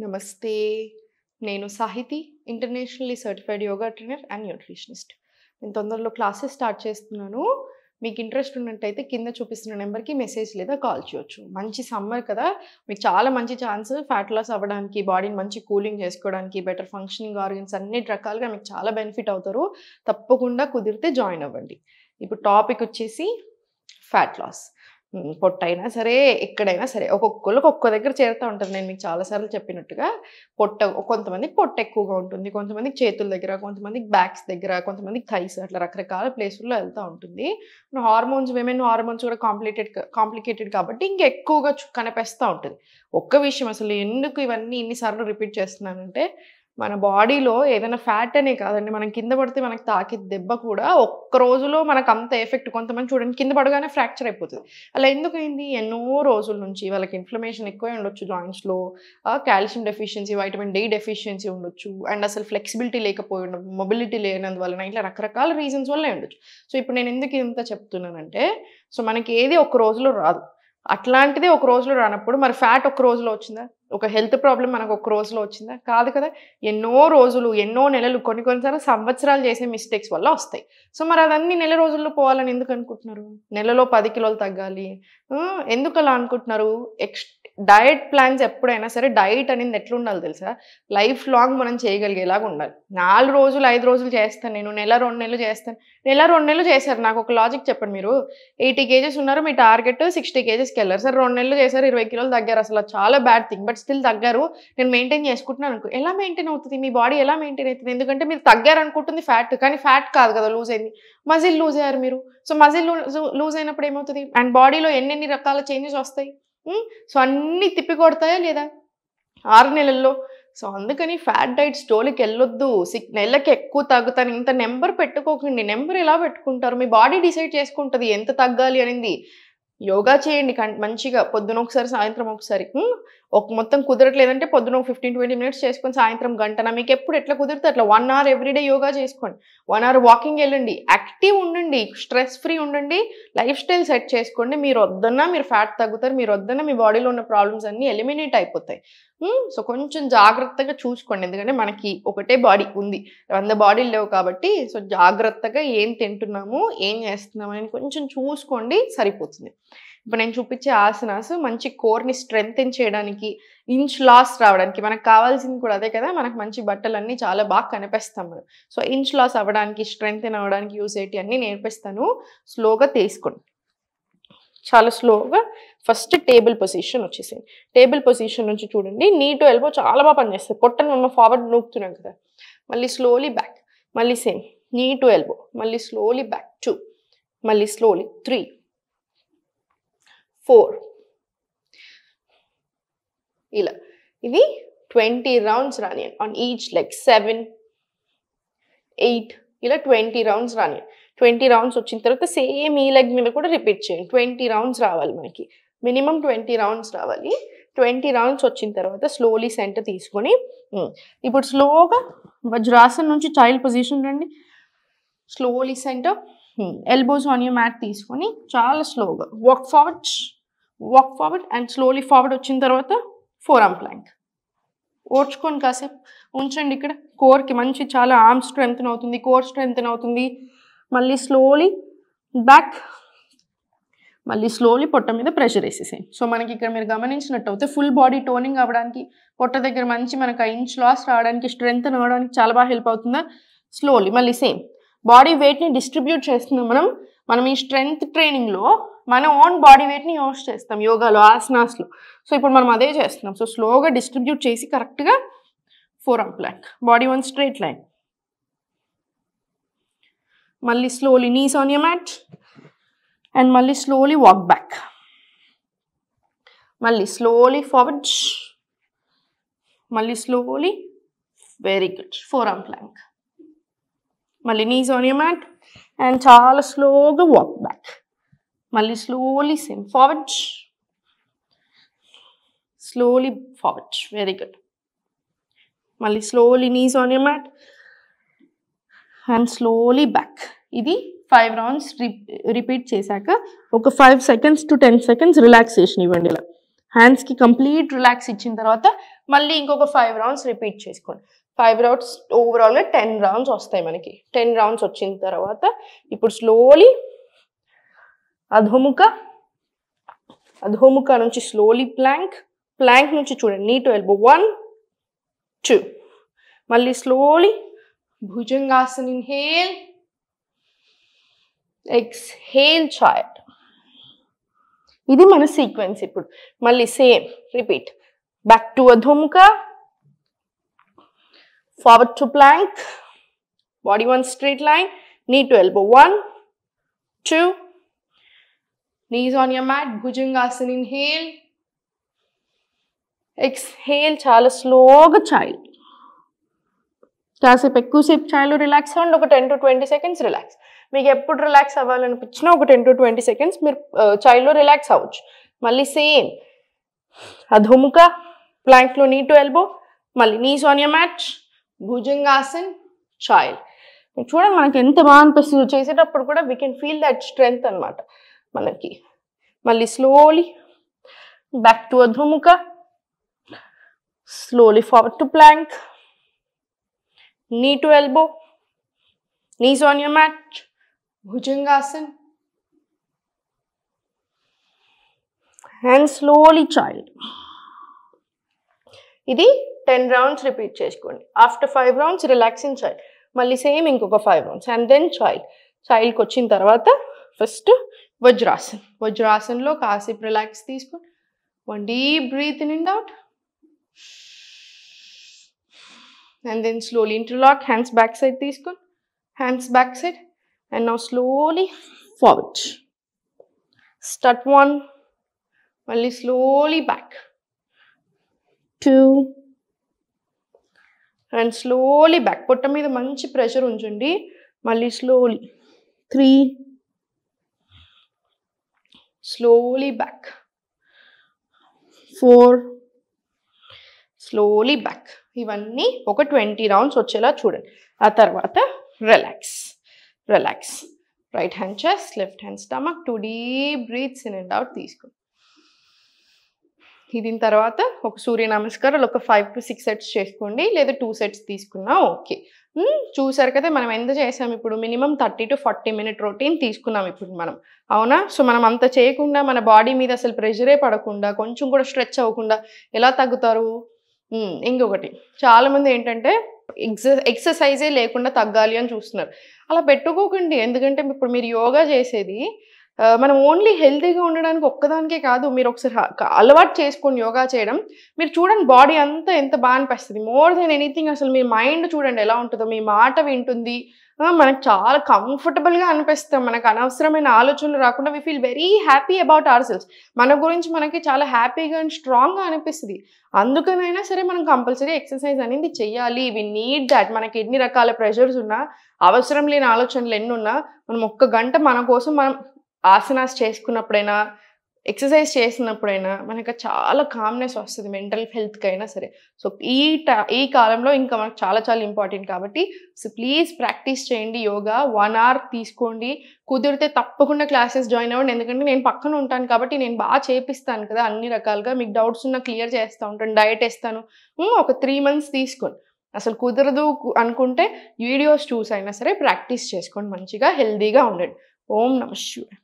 నమస్తే. నేను Sahithi, internationally certified yoga trainer and nutritionist. నేను తొందరలో క్లాసెస్ స్టార్ట్ చేస్తున్నాను. మీకు ఇంట్రెస్ట్ ఉన్నట్టయితే కింద చూపిస్తున్న నెంబర్‌కి మెసేజ్ లేదా కాల్ చేయొచ్చు. మంచి సమ్మర్ కదా! మీకు చాలా మంచి ఛాన్స్ ఫ్యాట్ లాస్ అవ్వడానికి, బాడీని మంచి కూలింగ్ చేసుకోవడానికి, బెటర్ ఫంక్షనింగ్ ఆర్గన్స్ అన్ని రకాలుగా మీకు చాలా బెనిఫిట్ అవుతారు. తప్పకుండా కుదిరితే జాయిన్ అవ్వండి. ఇప్పుడు టాపిక్ వచ్చేసి ఫ్యాట్ లాస్. పొట్టైనా సరే, ఎక్కడైనా సరే ఒక్కొక్కళ్ళకి ఒక్కో దగ్గర చేరుతా ఉంటది. నేను మీకు చాలా సార్లు చెప్పినట్టుగా కొంతమందికి పొట్ట ఎక్కువగా ఉంటుంది. కొంతమందికి చేతుల దగ్గర, కొంతమందికి బ్యాక్స్ దగ్గర, కొంతమందికి థైస్ అట్లా రకరకాల ప్లేసుల్లో వెళ్తా ఉంటుంది. విమెన్ హార్మోన్స్ కూడా కాంప్లికేటెడ్ కాబట్టి ఇంకా ఎక్కువగా కనిపిస్తూ ఉంటుంది. ఒక్క విషయం అసలు ఎందుకు ఇవన్నీ ఇన్నిసార్లు రిపీట్ చేస్తున్నానంటే మన బాడీలో ఏదైనా ఫ్యాట్ అనే కాదండి, మనం కింద పడితే మనకు తాకే దెబ్బ కూడా ఒక్క రోజులో మనకు అంత ఎఫెక్ట్. కొంతమంది చూడండి కింద పడగానే ఫ్రాక్చర్ అయిపోతుంది. అలా ఎందుకైంది? ఎన్నో రోజుల నుంచి వాళ్ళకి ఇన్ఫ్లమేషన్ ఎక్కువే ఉండొచ్చు జాయింట్స్లో, calcium deficiency, vitamin D deficiency ఉండొచ్చు, అండ్ అసలు ఫ్లెక్సిబిలిటీ లేకపోయి ఉండదు, మొబిలిటీ లేనందువలన, ఇట్లా రకరకాల రీజన్స్ వల్లే ఉండొచ్చు. సో ఇప్పుడు నేను ఎందుకు ఇంత చెప్తున్నానంటే, సో మనకి ఏది ఒక్క రోజులో రాదు. అట్లాంటిదే ఒక రోజులో రానప్పుడు మరి ఫ్యాట్ ఒక్క రోజులో వచ్చిందా? ఒక హెల్త్ ప్రాబ్లమ్ మనకు ఒక్క రోజులో వచ్చిందా? కాదు కదా! ఎన్నో రోజులు, ఎన్నో నెలలు, కొన్నిసార్లు సంవత్సరాలు చేసే మిస్టేక్స్ వల్ల వస్తాయి. సో మరి అదన్నీ నెల రోజుల్లో పోవాలని ఎందుకు అనుకుంటున్నారు? నెలలో 10 కిలోలు తగ్గాలి ఎందుకు అలా అనుకుంటున్నారు? డయట్ ప్లాన్స్ ఎప్పుడైనా సరే డైట్ అనేది ఎట్లుండాలి తెలుసా? లైఫ్ లాంగ్ మనం చేయగలిగేలాగా ఉండాలి. 4 రోజులు, 5 రోజులు చేస్తాను నేను, నెల 2 నెలలు చేస్తాను. నెల 2 నెలలు చేశారు. నాకు ఒక లాజిక్ చెప్పండి మీరు. 80 కేజెస్ ఉన్నారు, మీ టార్గెట్ 60 కేజెస్కి వెళ్ళారు. సరే 2 నెలలు చేశారు, 20 కిలోలు తగ్గారు. అసలు చాలా బ్యాడ్ థింగ్. బట్ స్టిల్ తగ్గారు. నేను మెయింటైన్ చేసుకుంటున్నాను అనుకో. ఎలా మెయింటైన్ అవుతుంది? మీ బాడీ ఎలా మెయింటైన్ అవుతుంది? ఎందుకంటే మీరు తగ్గారు అనుకుంటుంది ఫ్యాట్, కానీ ఫ్యాట్ కాదు కదా లూజ్ అయింది. మజిల్ లూజ్ అయ్యారు మీరు. సో మజిల్ లూజ్ అయినప్పుడు ఏమవుతుంది? అండ్ బాడీలో ఎన్నెన్ని రకాల చేంజెస్ వస్తాయి. సో అన్నీ తిప్పికొడతాయా లేదా 6 నెలల్లో? సో అందుకని ఫ్యాట్ డైట్ స్టోరీకి వెళ్ళొద్దు. నెలకి ఎక్కువ తగ్గుతాను ఇంత నెంబర్ పెట్టుకోకండి. నెంబర్ ఎలా పెట్టుకుంటారు? మీ బాడీ డిసైడ్ చేసుకుంటుంది ఎంత తగ్గాలి అనేది. యోగా చేయండి మంచిగా, పొద్దున ఒకసారి, సాయంత్రం ఒకసారి. మొత్తం కుదరట్లేదంటే పొద్దున 15-20 మినిట్స్ చేసుకొని సాయంత్రం గంటన, మీకు ఎప్పుడు ఎట్లా కుదిరితే అట్లా 1 అవర్ ఎవ్రీడే యోగా చేసుకోండి. 1 అవర్ వాకింగ్ వెళ్ళండి, యాక్టివ్ ఉండండి, స్ట్రెస్ ఫ్రీ ఉండండి, లైఫ్ స్టైల్ సెట్ చేసుకోండి. మీరు వద్దన్నా మీరు ఫ్యాట్ తగ్గుతారు, మీరు వద్దన్నా మీ బాడీలో ఉన్న ప్రాబ్లమ్స్ అన్నీ ఎలిమినేట్ అయిపోతాయి. సో కొంచెం జాగ్రత్తగా చూసుకోండి. ఎందుకంటే మనకి ఒకటే బాడీ ఉంది, 100 బాడీలు లేవు కాబట్టి. సో జాగ్రత్తగా ఏం తింటున్నాము, ఏం చేస్తున్నాము అని కొంచెం చూసుకోండి, సరిపోతుంది. ఇప్పుడు నేను చూపించే ఆసనాస్ మంచి కోర్ని స్ట్రెంగ్తెన్ చేయడానికి, ఇంచ్ లాస్ రావడానికి, మనకు కావాల్సింది కూడా అదే కదా. మనకు మంచి బట్టలన్నీ చాలా బాగా కనిపిస్తాం మనం. సో ఇంచ్ లాస్ అవ్వడానికి, స్ట్రెంగ్తెన్ అవ్వడానికి యూస్ అయ్యేటి అన్నీ నేర్పిస్తాను. స్లోగా తీసుకోండి, చాలా స్లోగా. ఫస్ట్ టేబుల్ పొజిషన్ వచ్చేసేయండి. టేబుల్ పొజిషన్ నుంచి చూడండి, నీ టు ఎల్బో చాలా బాగా పనిచేస్తుంది. పొట్టను మనం ఫార్వర్డ్ నూపుతున్నాం కదా. మళ్ళీ స్లోలీ బ్యాక్, మళ్ళీ సేమ్ నీ టు ఎల్బో, మళ్ళీ స్లోలీ బ్యాక్ 2, మళ్ళీ స్లోలీ 3, 4, ఇలా. ఇది 20 రౌండ్స్ రానియండి ఆన్ ఈచ్ లెగ్. 7, 8 ఇలా 20 రౌండ్స్ రానియండి. 20 రౌండ్స్ వచ్చిన తర్వాత సేమ్ ఈ లెగ్ మీద కూడా రిపీట్ చేయండి. 20 రౌండ్స్ రావాలి మనకి, మినిమం 20 రౌండ్స్ రావాలి. 20 రౌండ్స్ వచ్చిన తర్వాత స్లోలీ సెంటర్ తీసుకొని ఇప్పుడు స్లోగా వజ్రాసన్ నుంచి చైల్డ్ పొజిషన్ రండి. Slowly centre, elbows on your mat తీసుకొని చాలా స్లోగా walk forward and slowly forward. వచ్చిన తర్వాత ఫోర్ ఆర్మ్ ప్లాంక్. ఓడ్చుకొని కాసేపు ఉంచండి. ఇక్కడ కోర్కి మంచి చాలా ఆర్మ్ స్ట్రెంగ్త్ అవుతుంది, కోర్ స్ట్రెంగ్త్ అవుతుంది. మళ్ళీ స్లోలీ బ్యాక్, మళ్ళీ స్లోలీ పొట్ట మీద ప్రెషర్ వేసేసేయండి. సో మనకి ఇక్కడ మీరు గమనించినట్టు అయితే ఫుల్ బాడీ టోనింగ్ అవ్వడానికి, పొట్ట దగ్గర మంచి మనకు ఇంచ్ లాస్ రావడానికి, స్ట్రెంగ్త్ అవ్వడానికి చాలా బాగా హెల్ప్ అవుతుందా. స్లోలీ మళ్ళీ సేమ్ బాడీ వెయిట్ని డిస్ట్రిబ్యూట్ చేస్తున్నాం మనం ఈ స్ట్రెంగ్త్ ట్రైనింగ్లో మన ఓన్ బాడీ వెయిట్ని యూస్ చేస్తాం యోగాలో, ఆసనాస్లో. సో ఇప్పుడు మనం అదే చేస్తున్నాం. సో స్లోగా డిస్ట్రిబ్యూట్ చేసి కరెక్ట్గా forearm plank, body one straight line. మళ్ళీ slowly knees on your mat and మళ్ళీ స్లోలీ వాక్ బ్యాక్, మళ్ళీ స్లోలీ ఫార్వర్డ్, మళ్ళీ slowly, very good, forearm plank. మళ్ళీ knees on your mat and చాలా స్లోగా వాక్ బ్యాక్. మళ్ళీ slowly same forward, slowly forward, very good. మళ్ళీ slowly knees on your mat and slowly back. ఇది 5 rounds repeat చేశాక ఒక 5 seconds to 10 seconds relaxation ఇవ్వండి. ఇలా హ్యాండ్స్కి కంప్లీట్ రిలాక్స్ ఇచ్చిన తర్వాత మళ్ళీ ఇంకొక 5 రౌండ్స్ రిపీట్ చేసుకోండి. 5 రౌండ్స్ ఓవరాల్గా 10 రౌండ్స్ వస్తాయి మనకి. 10 రౌండ్స్ వచ్చిన తర్వాత ఇప్పుడు స్లోలీ అధోముఖ, అధోముఖ నుంచి స్లోలీ ప్లాంక్, ప్లాంక్ నుంచి చూడండి నీ టు ఎల్బో 1 2, మళ్ళీ slowly bhujangasan, inhale exhale child. ఇది మన సీక్వెన్స్. ఇప్పుడు మళ్ళీ same repeat. Back to adhomukha, forward to plank, body one straight line, knee to elbow 1 2, knees on your mat, bhujangasan, inhale exhale. చాలా స్లోగా చైల్డ్. కాసేపు ఎక్కువసేపు చైల్డ్ రిలాక్స్ అవ్వండి. ఒక 10 to 20 seconds రిలాక్స్. మీకు ఎప్పుడు రిలాక్స్ అవ్వాలనిపించినా ఒక 10 to 20 seconds మీరు చైల్డ్లో రిలాక్స్ అవ్వచ్చు. మళ్ళీ సేమ్ అధోముఖ, ప్లాంక్లో నీ టు ఎల్బో, మళ్ళీ knees on your mat, bhujangasan, child. చూడండి మనకి ఎంత బాగా అనిపిస్తుంది చేసేటప్పుడు కూడా. We can feel that strength అనమాట మనకి. మళ్ళీ slowly back to adhomukha, slowly forward to plank, knee to elbow, knees on your mat, bhujangasana, and slowly child. ఇది 10 rounds రిపీట్ చేసుకోండి. ఆఫ్టర్ 5 rounds రిలాక్సింగ్ చైల్డ్, మళ్ళీ సేమ్ ఇంకొక 5 rounds అండ్ దెన్ చైల్డ్. చైల్డ్కి వచ్చిన తర్వాత first Vajrasan. వజ్రాసన్లో కాసేపు రిలాక్స్ తీసుకొని 1 deep breath in and out. And then slowly interlock, hands back side teeskon, hands back side, and now slowly forward. Start 1, malli slowly back, 2, and slowly back. Potta meeda manchi pressure unchandi, malli slowly 3, slowly back, 4, slowly back. ఇవన్నీ ఒక 20 rounds వచ్చేలా చూడండి. ఆ తర్వాత relax relax. Right hand chest, left hand stomach, 2 deep breaths in and out తీసుకోండి. దీని తర్వాత ఒక సూర్య నమస్కారాలు ఒక 5 to 6 సెట్స్ చేసుకోండి, లేదా 2 సెట్స్ తీసుకున్నా ఓకే. చూసారు కదా మనం ఎంత చేసాం ఇప్పుడు. మినిమం 30 to 40 minute రొటీన్ తీసుకున్నాం ఇప్పుడు మనం, అవునా? సో మనం అంత చేయకుండా మన బాడీ మీద అసలు ప్రెషరే పడకుండా కొంచెం కూడా స్ట్రెచ్ అవ్వకుండా ఎలా తగ్గుతారు? ఇంకొకటి చాలామంది ఏంటంటే ఎక్సర్సైజే లేకుండా తగ్గాలి అని చూస్తున్నారు. అలా పెట్టుకోకండి. ఎందుకంటే ఇప్పుడు మీరు యోగా చేసేది మనం ఓన్లీ హెల్తీగా ఉండడానికి ఒక్కదానికే కాదు. మీరు ఒకసారి అలవాటు చేసుకొని యోగా చేయడం, మీరు చూడండి బాడీ అంతా ఎంత బాగా అనిపిస్తుంది. మోర్ దెన్ ఎనీథింగ్ అసలు మీ మైండ్ చూడండి ఎలా ఉంటుందో. మీ మాట వింటుంది, మనకు చాలా కంఫర్టబుల్గా అనిపిస్తాం. మనకు అనవసరమైన ఆలోచనలు రాకుండా we feel very happy about our selves. మన గురించి మనకి చాలా హ్యాపీగా అండ్ స్ట్రాంగ్గా అనిపిస్తుంది. అందుకనైనా సరే మనం కంపల్సరీ ఎక్సర్సైజ్ అనేది చెయ్యాలి. We need that. మనకి ఎన్ని రకాల ప్రెషర్స్ ఉన్నా, అవసరం లేని ఆలోచనలు ఎన్ని ఉన్నా, మనం 1 గంట మన కోసం మనం ఆసనాస్ చేసుకున్నప్పుడైనా, ఎక్సర్సైజ్ చేసినప్పుడైనా మనకు చాలా కామ్నెస్ వస్తుంది మెంటల్ హెల్త్కి అయినా సరే. సో ఈ కాలంలో ఇంకా మనకు చాలా చాలా ఇంపార్టెంట్ కాబట్టి సో ప్లీజ్ ప్రాక్టీస్ చేయండి. యోగా 1 hour తీసుకోండి. కుదిరితే తప్పకుండా క్లాసెస్ జాయిన్ అవ్వండి. ఎందుకంటే నేను పక్కన ఉంటాను కాబట్టి నేను బాగా చేపిస్తాను కదా అన్ని రకాలుగా. మీకు డౌట్స్ ఉన్నా క్లియర్ చేస్తూ ఉంటాను, డయట్ వేస్తాను. ఒక 3 months తీసుకోండి. అసలు కుదరదు అనుకుంటే వీడియోస్ చూసైనా సరే ప్రాక్టీస్ చేసుకోండి. మంచిగా హెల్దీగా ఉండండి. ఓం నమః శివాయ.